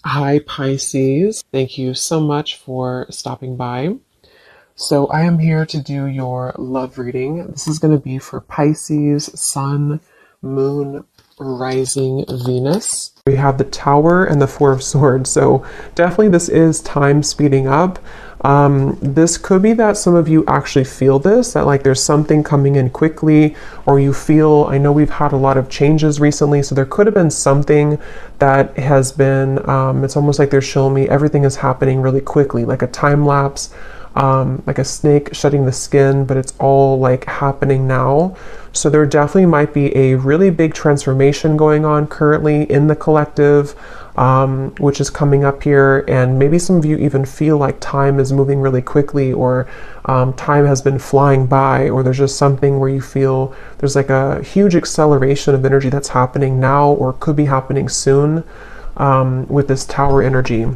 Hi, Pisces. Thank you so much for stopping by. So, I am here to do your love reading. This is going to be for Pisces, Sun, Moon, Rising, Venus. We have the Tower and the Four of Swords. So, definitely, this is time speeding up. This could be that some of you actually feel this, that like there's something coming in quickly, or you feel, I know we've had a lot of changes recently, so there could have been something that has been, it's almost like they're showing me everything is happening really quickly, like a time lapse, like a snake shedding the skin, but it's all like happening now. So there definitely might be a really big transformation going on currently in the collective, which is coming up here. And maybe some of you even feel like time is moving really quickly, or time has been flying by, or there's just something where you feel there's like a huge acceleration of energy that's happening now or could be happening soon with this Tower energy.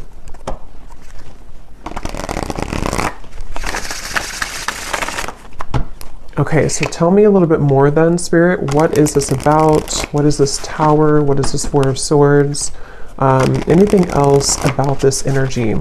Okay, so tell me a little bit more then, Spirit. What is this about? What is this Tower? What is this Four of Swords? Anything else about this energy?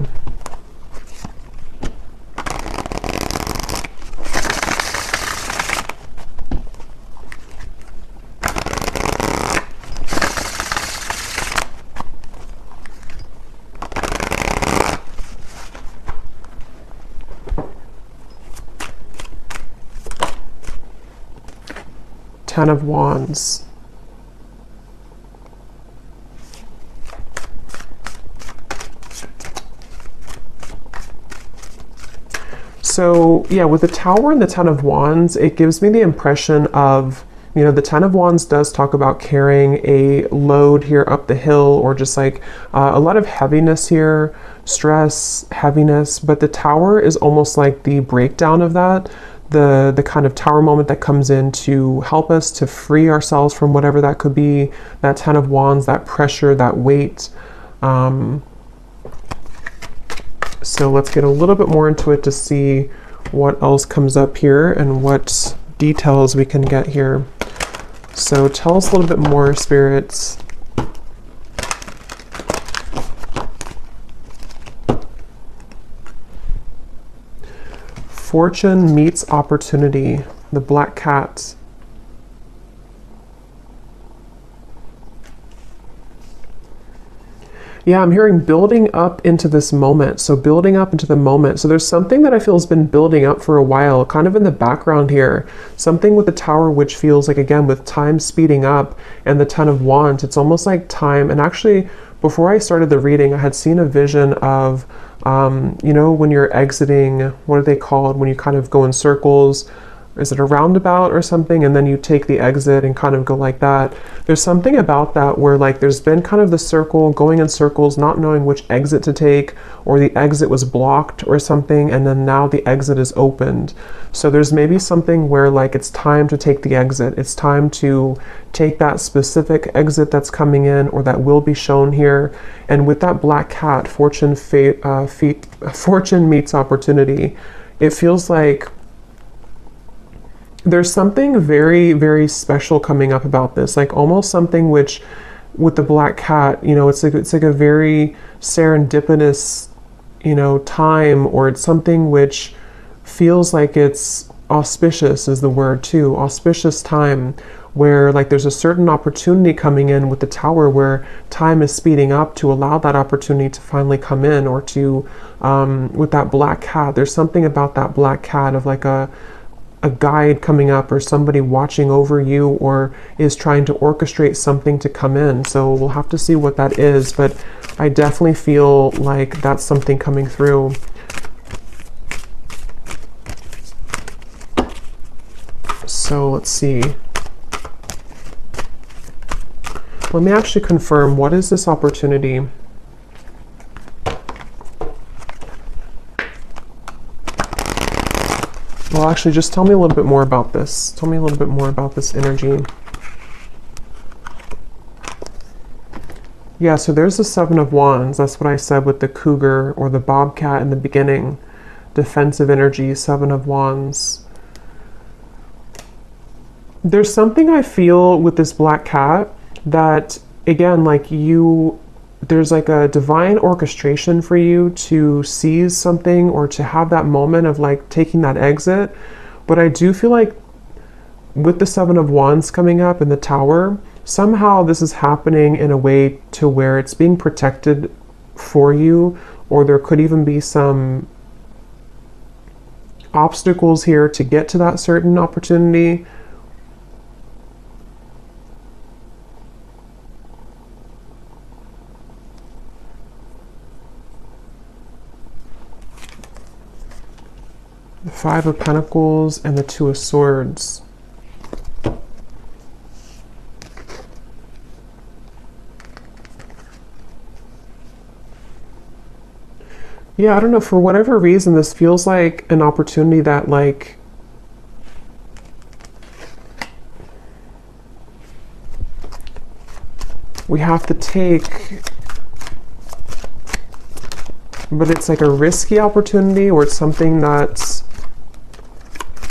Ten of Wands. So yeah, with the Tower and the Ten of Wands, it gives me the impression of, you know, the Ten of Wands does talk about carrying a load here up the hill, or just like a lot of heaviness here, stress, heaviness. But the Tower is almost like the breakdown of that. The kind of Tower moment that comes in to help us to free ourselves from whatever that could be, that Ten of Wands, that pressure, that weight. So let's get a little bit more into it to see what else comes up here and what details we can get here. So tell us a little bit more, spirits. Fortune meets opportunity, the black cat. Yeah, I'm hearing building up into this moment. So building up into the moment. So there's something that I feel has been building up for a while, kind of in the background here. Something with the Tower, which feels like, again, with time speeding up, and the Ten of Wands, it's almost like time. And actually, before I started the reading, I had seen a vision of, you know, when you're exiting, what are they called? When you kind of go in circles. Is it a roundabout or something? And then you take the exit and kind of go like that. There's something about that where like there's been kind of the circle, going in circles, not knowing which exit to take, or the exit was blocked or something, and then now the exit is opened. So there's maybe something where like it's time to take the exit. It's time to take that specific exit that's coming in, or that will be shown here. And with that black cat, fortune meets opportunity. It feels like there's something very, very special coming up about this, like almost something which, with the black cat, you know, it's like a very serendipitous, you know, time, or it's something which feels like it's auspicious is the word too, auspicious time, where like there's a certain opportunity coming in with the Tower, where time is speeding up to allow that opportunity to finally come in, or to, with that black cat, there's something about that black cat of like a guide coming up, or somebody watching over you, or is trying to orchestrate something to come in. So we'll have to see what that is, but I definitely feel like that's something coming through. So let's see. Let me actually confirm, what is this opportunity? Well, actually, just tell me a little bit more about this. Tell me a little bit more about this energy. Yeah, so there's the Seven of Wands. That's what I said with the cougar or the bobcat in the beginning. Defensive energy, Seven of Wands. There's something I feel with this black cat that, again, like you there's like a divine orchestration for you to seize something or to have that moment of like taking that exit. But I do feel like with the Seven of Wands coming up in the Tower, somehow this is happening in a way to where it's being protected for you, or there could even be some obstacles here to get to that certain opportunity. The Five of Pentacles and the Two of Swords. Yeah, I don't know, for whatever reason, this feels like an opportunity that like we have to take, but it's like a risky opportunity, or it's something that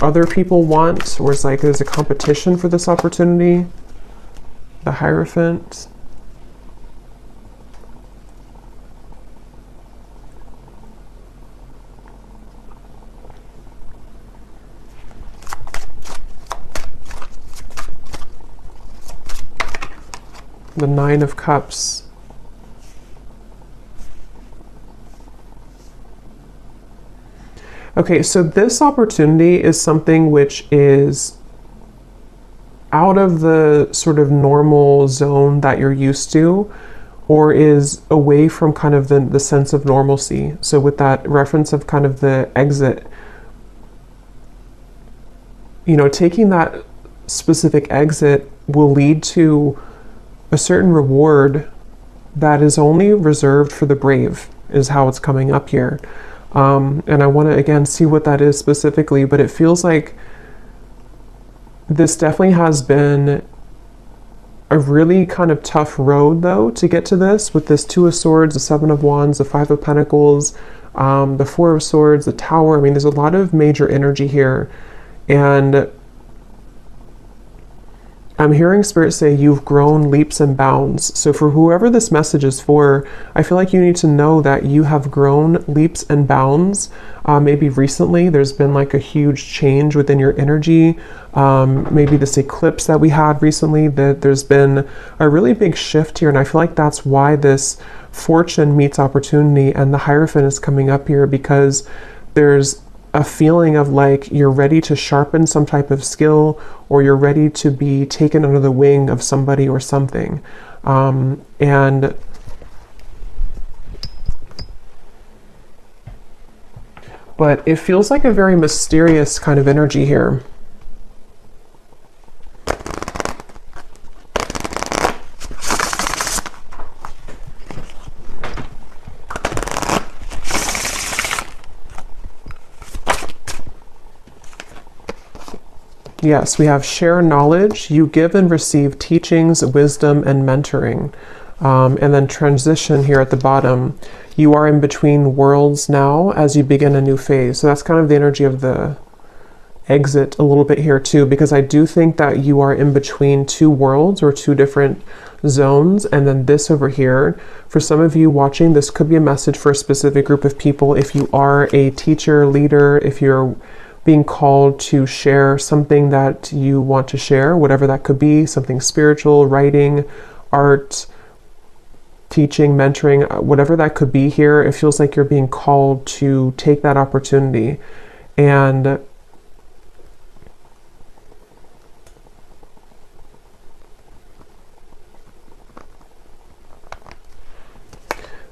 other people want, or it's like there's a competition for this opportunity. The Hierophant. The Nine of Cups. Okay, so this opportunity is something which is out of the sort of normal zone that you're used to, or is away from kind of the sense of normalcy. So with that reference of kind of the exit, you know, taking that specific exit will lead to a certain reward that is only reserved for the brave, is how it's coming up here. And I want to again see what that is specifically, but it feels like this definitely has been a really kind of tough road though to get to this, with this Two of Swords, the Seven of Wands, the Five of Pentacles, the Four of Swords, the Tower. I mean, there's a lot of major energy here, and I'm hearing Spirit say you've grown leaps and bounds. So for whoever this message is for, I feel like you need to know that you have grown leaps and bounds. Maybe recently there's been like a huge change within your energy. Maybe this eclipse that we had recently, that there's been a really big shift here. And I feel like that's why this fortune meets opportunity and the Hierophant is coming up here, because there's a feeling of like you're ready to sharpen some type of skill, or you're ready to be taken under the wing of somebody or something. And but it feels like a very mysterious kind of energy here. Yes, we have share knowledge. You give and receive teachings, wisdom, and mentoring. And then transition here at the bottom. You are in between worlds now as you begin a new phase. So that's kind of the energy of the exit a little bit here too, because I do think that you are in between two worlds or two different zones. And then this over here, for some of you watching, this could be a message for a specific group of people. If you are a teacher, leader, if you're being called to share something that you want to share, whatever that could be, something spiritual, writing, art, teaching, mentoring, whatever that could be here, it feels like you're being called to take that opportunity. And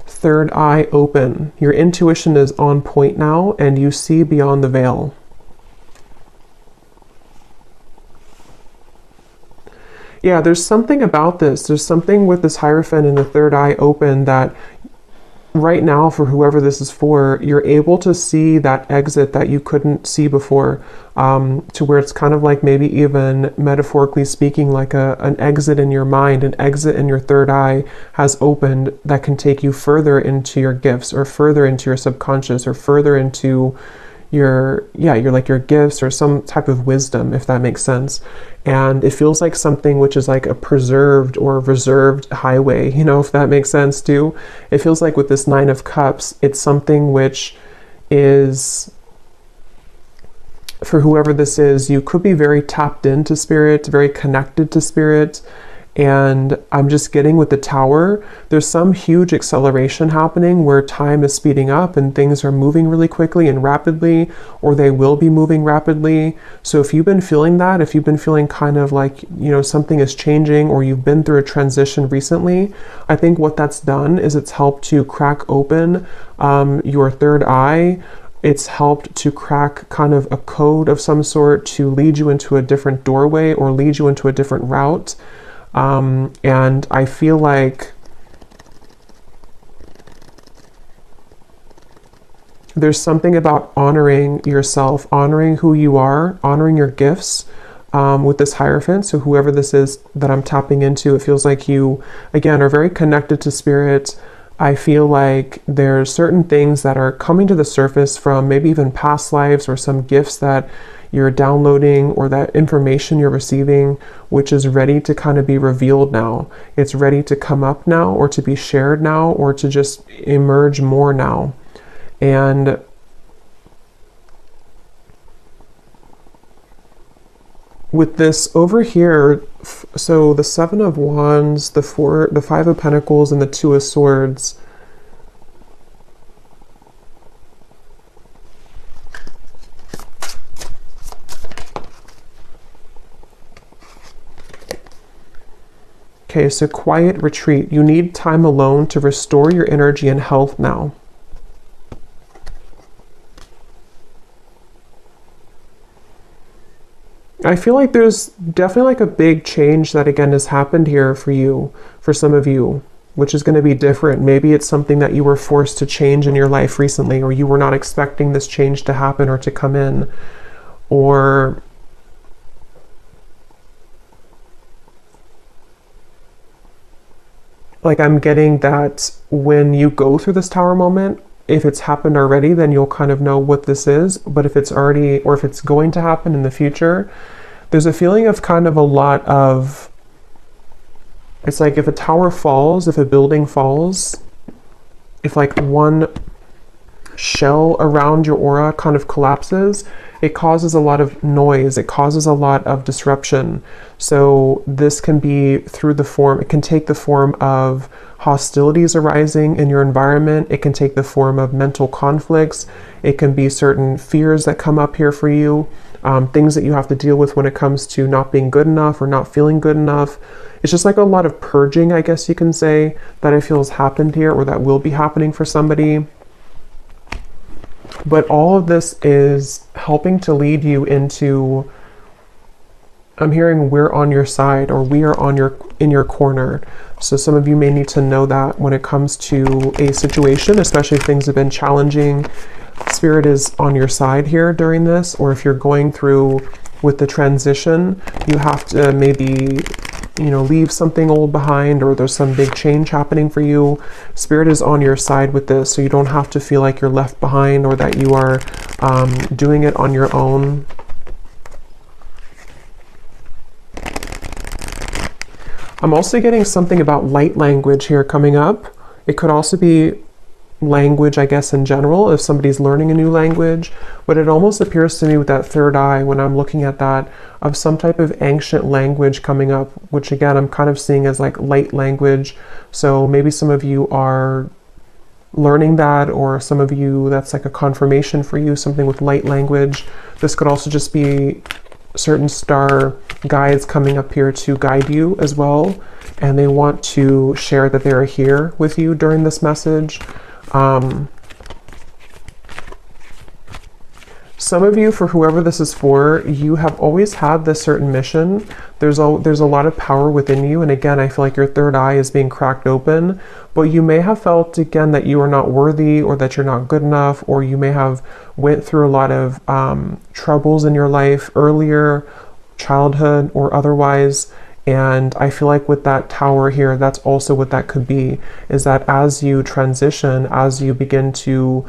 third eye open. Your intuition is on point now, and you see beyond the veil. Yeah, there's something about this. There's something with this Hierophant and the third eye open that right now, for whoever this is for, you're able to see that exit that you couldn't see before, to where it's kind of like maybe even metaphorically speaking, like an exit in your mind, an exit in your third eye has opened that can take you further into your gifts, or further into your subconscious, or further into your like your gifts or some type of wisdom, if that makes sense. And it feels like something which is like a preserved or reserved highway, if that makes sense too. It feels like with this Nine of Cups, it's something which is, for whoever this is, you could be very tapped into spirit, very connected to spirit. And I'm just getting with the Tower, there's some huge acceleration happening where time is speeding up and things are moving really quickly and rapidly, or they will be moving rapidly. So if you've been feeling that, if you've been feeling kind of like, something is changing, or you've been through a transition recently, I think what that's done is it's helped to crack open your third eye. It's helped to crack kind of a code of some sort to lead you into a different doorway or lead you into a different route. And I feel like there's something about honoring yourself, honoring who you are, honoring your gifts, with this Hierophant. So whoever this is that I'm tapping into, it feels like you, again, are very connected to spirit. I feel like there's certain things that are coming to the surface from maybe even past lives or some gifts that you're downloading or that information you're receiving, which is ready to kind of be revealed now. It's ready to come up now, or to be shared now, or to just emerge more now. And with this over here, so the Seven of Wands, the Five of Pentacles, and the Two of Swords. Okay, so quiet retreat. You need time alone to restore your energy and health now. I feel like there's definitely like a big change that again has happened here for you, for some of you, which is going to be different. Maybe it's something that you were forced to change in your life recently, or you were not expecting this change to happen or to come in, or like I'm getting that when you go through this Tower moment, if it's happened already, then you'll kind of know what this is. But if it's already, or if it's going to happen in the future, there's a feeling of kind of a lot of, it's like if a tower falls, if a building falls, if like one shell around your aura kind of collapses, it causes a lot of noise, it causes a lot of disruption. So this can be through the form, it can take the form of hostilities arising in your environment, it can take the form of mental conflicts, it can be certain fears that come up here for you, things that you have to deal with when it comes to not being good enough or not feeling good enough. It's just like a lot of purging, I guess you can say, that I feel has happened here, or that will be happening for somebody. But all of this is helping to lead you into, I'm hearing we're on your side, or we are in your corner. So some of you may need to know that when it comes to a situation, especially if things have been challenging, Spirit is on your side here during this. Or if you're going through with the transition, you have to maybe, leave something old behind, or there's some big change happening for you. Spirit is on your side with this, so you don't have to feel like you're left behind, or that you are doing it on your own. I'm also getting something about light language here coming up. It could also be language, I guess, in general, if somebody's learning a new language. But it almost appears to me with that third eye, when I'm looking at that, of some type of ancient language coming up, which again, I'm kind of seeing as like light language. So maybe some of you are learning that, or some of you, that's like a confirmation for you, something with light language. This could also just be certain star guides coming up here to guide you as well, and they want to share that they're here with you during this message. Some of you, for whoever this is for, you have always had this certain mission. There's a lot of power within you, and again, I feel like your third eye is being cracked open, but you may have felt again that you are not worthy, or that you're not good enough, or you may have went through a lot of troubles in your life earlier, childhood or otherwise, And I feel like with that tower here, that's also what that could be, is that as you transition, as you begin to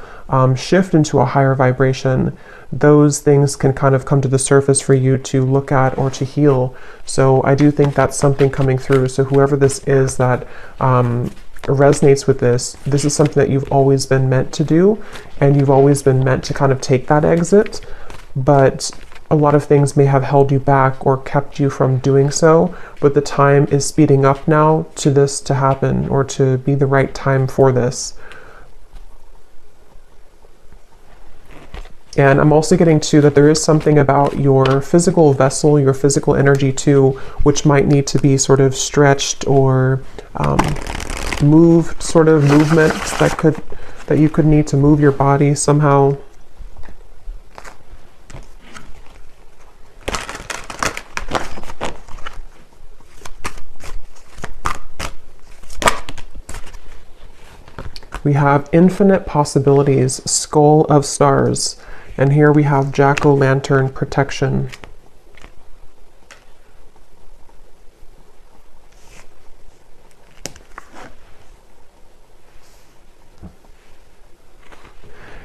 shift into a higher vibration, those things can kind of come to the surface for you to look at or to heal. So I do think that's something coming through. So whoever this is that resonates with this, this is something that you've always been meant to do, and you've always been meant to kind of take that exit, but a lot of things may have held you back or kept you from doing so, but the time is speeding up now to this to happen, or to be the right time for this. And I'm also getting to that there is something about your physical vessel, your physical energy too, which might need to be sort of stretched or moved, sort of movements that you could need to move your body somehow. We have infinite possibilities, skull of stars, and here we have jack-o'-lantern protection.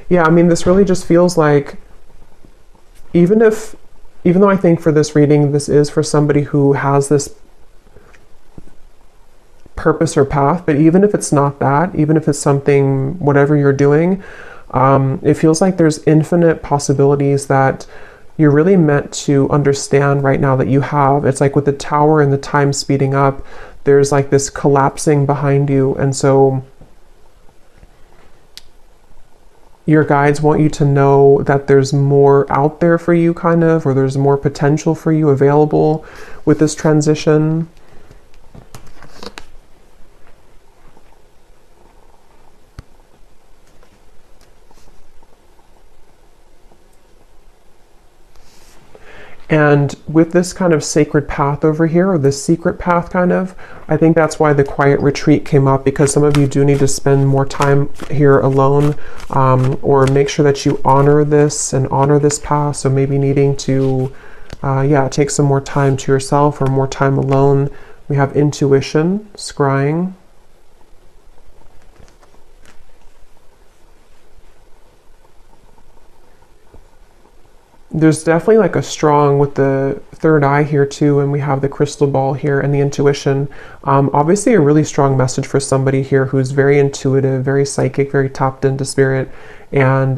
Yeah, I mean, this really just feels like, even though I think for this reading, this is for somebody who has this purpose or path, but even if it's not that, even if it's something, whatever you're doing, it feels like there's infinite possibilities that you're really meant to understand right now that you have. It's like with the tower and the time speeding up, there's like this collapsing behind you, and so your guides want you to know that there's more out there for you, kind of, or there's more potential for you available with this transition. And with this kind of sacred path over here, or this secret path kind of, I think that's why the quiet retreat came up, because some of you do need to spend more time here alone, or make sure that you honor this and honor this path. So maybe needing to, take some more time to yourself or more time alone. We have intuition, scrying. There's definitely like a strong with the third eye here too, and we have the crystal ball here and the intuition. Obviously a really strong message for somebody here who's very intuitive, very psychic, very tapped into spirit. And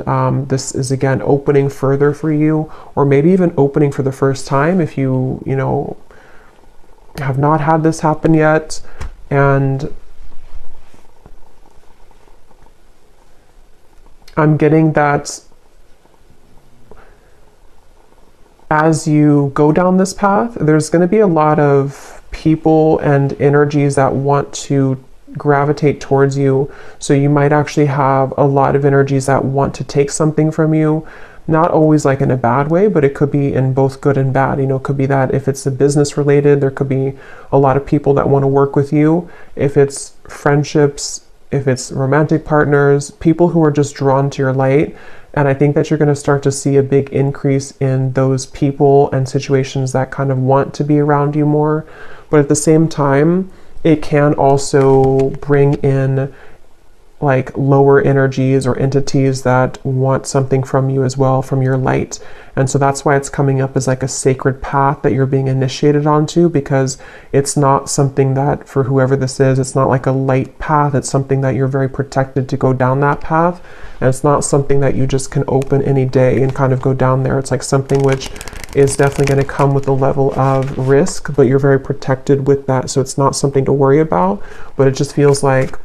this is again opening further for you, or maybe even opening for the first time if you have not had this happen yet. And I'm getting that as you go down this path, there's going to be a lot of people and energies that want to gravitate towards you. So you might actually have a lot of energies that want to take something from you, not always like in a bad way, but it could be in both good and bad. It could be that if it's a business related, there could be a lot of people that want to work with you. If it's friendships, if it's romantic partners, people who are just drawn to your light. And I think that you're going to start to see a big increase in those people and situations that kind of want to be around you more. But at the same time, it can also bring in like lower energies or entities that want something from you as well, from your light. And so that's why it's coming up as like a sacred path that you're being initiated onto, because it's not something that, for whoever this is, it's not like a light path. It's something that you're very protected to go down that path. And it's not something that you just can open any day and kind of go down there. It's like something which is definitely going to come with a level of risk, but you're very protected with that. So it's not something to worry about, but it just feels like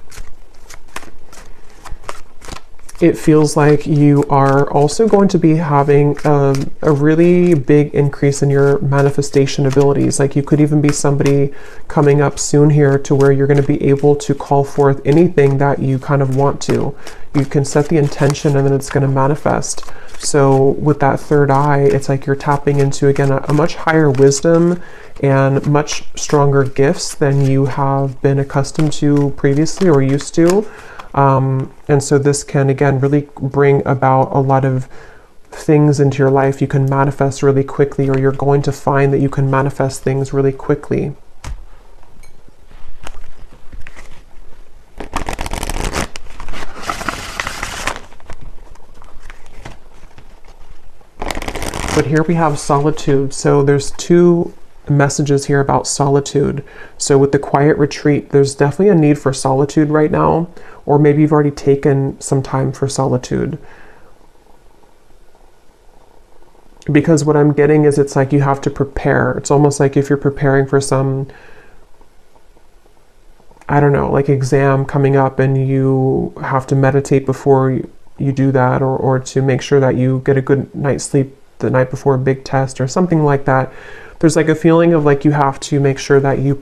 you are also going to be having a really big increase in your manifestation abilities. Like you could even be somebody coming up soon here to where you're going to be able to call forth anything that you kind of want to. You can set the intention and then it's going to manifest. So with that third eye, it's like you're tapping into, again, a much higher wisdom and much stronger gifts than you have been accustomed to previously or used to. And so this can, again, really bring about a lot of things into your life. You can manifest really quickly, or you're going to find that you can manifest things really quickly. But here we have solitude. So there's two messages here about solitude. So with the quiet retreat, there's definitely a need for solitude right now, or maybe you've already taken some time for solitude. Because what I'm getting is it's like you have to prepare. It's almost like if you're preparing for some, I don't know, like exam coming up and you have to meditate before you do that, or to make sure that you get a good night's sleep the night before a big test or something like that. There's like a feeling of like you have to make sure that you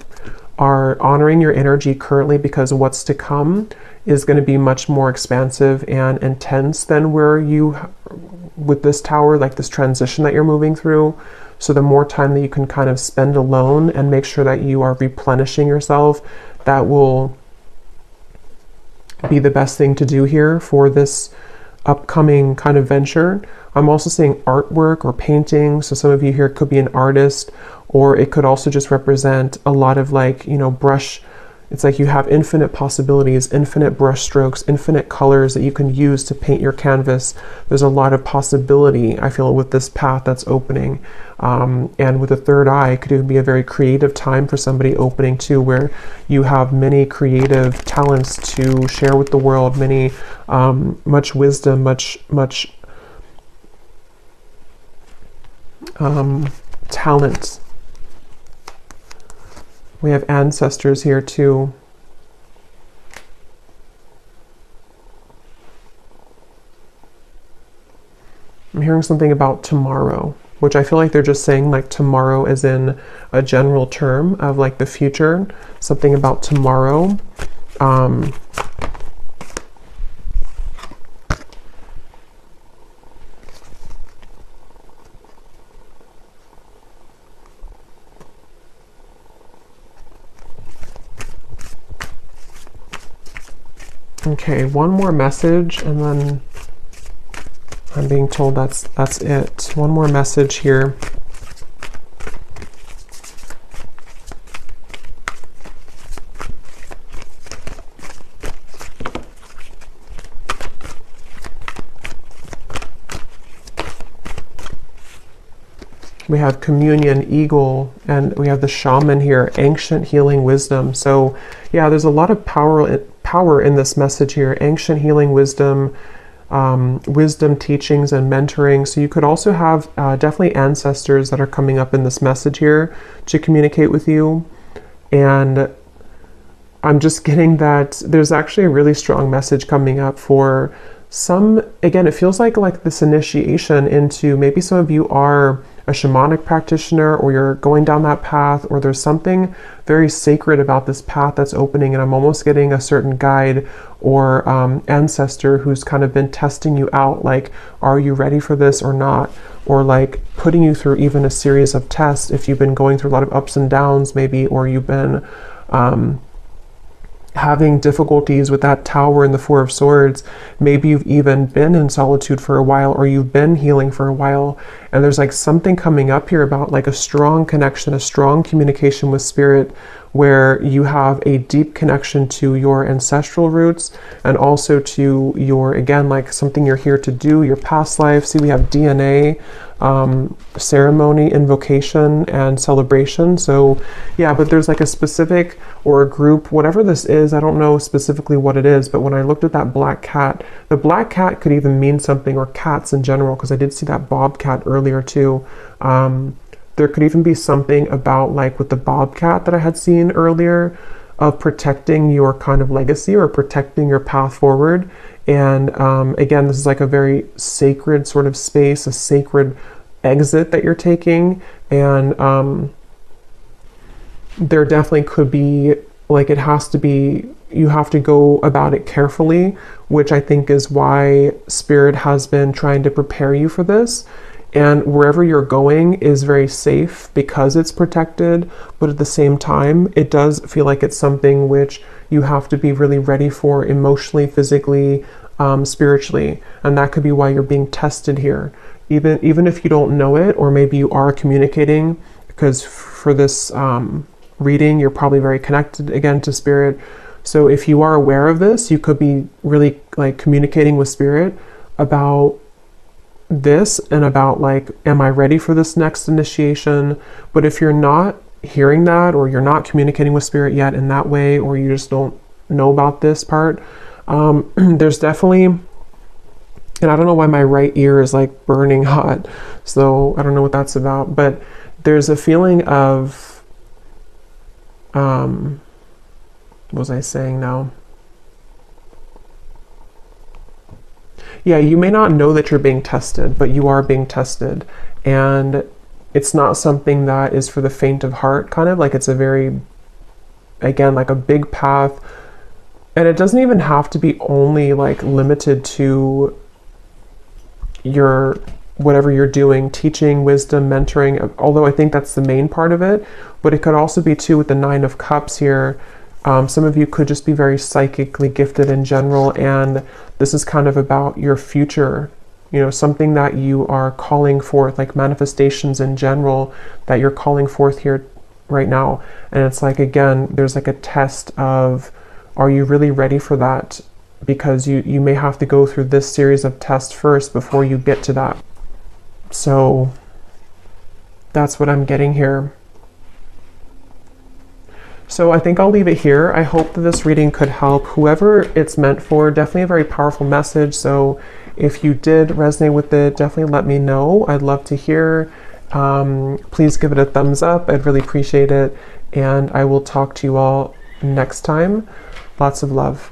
are honoring your energy currently, because what's to come is going to be much more expansive and intense than where you, with this tower, like this transition that you're moving through. So the more time that you can kind of spend alone and make sure that you are replenishing yourself, that will be the best thing to do here for this upcoming kind of venture. I'm also seeing artwork or painting. So some of you here could be an artist, or it could also just represent a lot of like, you know, brush. It's like you have infinite possibilities, infinite brush strokes, infinite colors that you can use to paint your canvas. There's a lot of possibility, I feel, with this path that's opening. And with the third eye, it could even be a very creative time for somebody opening too, where you have many creative talents to share with the world, many, much wisdom, much talent. We have ancestors here too. I'm hearing something about tomorrow, which I feel like they're just saying like tomorrow as in a general term of like the future, something about tomorrow. Okay, one more message and then I'm being told that's it. One more message here. We have communion, eagle, and we have the shaman here, ancient healing wisdom. So yeah, there's a lot of power in this message here. Ancient healing wisdom, wisdom teachings and mentoring. So you could also have definitely ancestors that are coming up in this message here to communicate with you. And I'm just getting that there's actually a really strong message coming up for some. Again, it feels like this initiation into, maybe some of you are a shamanic practitioner, or you're going down that path, or there's something very sacred about this path that's opening, and I'm almost getting a certain guide or ancestor who's kind of been testing you out, like, are you ready for this or not? Or like putting you through even a series of tests if you've been going through a lot of ups and downs maybe, or you've been having difficulties with that tower and the Four of Swords. Maybe you've even been in solitude for a while, or you've been healing for a while, and there's like something coming up here about like a strong connection, a strong communication with spirit, where you have a deep connection to your ancestral roots and also to your, again, like something you're here to do, your past life. See, we have DNA, ceremony, invocation, and celebration. So yeah, but there's like a specific, or a group, whatever this is, I don't know specifically what it is, but when I looked at that black cat, the black cat could even mean something, or cats in general, because I did see that bobcat earlier too. There could even be something about, like with the bobcat that I had seen earlier, of protecting your kind of legacy or protecting your path forward. And again, this is like a very sacred sort of space, a sacred exit that you're taking. And there definitely could be, like, it has to be, you have to go about it carefully, which I think is why Spirit has been trying to prepare you for this. And wherever you're going is very safe because it's protected, but at the same time, it does feel like it's something which you have to be really ready for emotionally, physically, spiritually. And that could be why you're being tested here. Even if you don't know it, or maybe you are communicating, because for this reading, you're probably very connected again to Spirit. So if you are aware of this, you could be really like communicating with Spirit about this and about like, am I ready for this next initiation? But if you're not hearing that, or you're not communicating with spirit yet in that way, or you just don't know about this part, there's definitely, and I don't know why my right ear is like burning hot, so I don't know what that's about, but there's a feeling of, what was I saying now? Yeah, you may not know that you're being tested, but you are being tested. And it's not something that is for the faint of heart, kind of like it's a very, again, like a big path. And it doesn't even have to be only like limited to your, whatever you're doing, teaching, wisdom, mentoring, although I think that's the main part of it. But it could also be too with the Nine of Cups here. Some of you could just be very psychically gifted in general, and this is kind of about your future, you know, something that you are calling forth, like manifestations in general that you're calling forth here right now. And it's like, again, there's like a test of, are you really ready for that? Because you may have to go through this series of tests first before you get to that. So that's what I'm getting here. So I think I'll leave it here. I hope that this reading could help whoever it's meant for. Definitely a very powerful message. So if you did resonate with it, definitely let me know. I'd love to hear. Please give it a thumbs up. I'd really appreciate it. And I will talk to you all next time. Lots of love.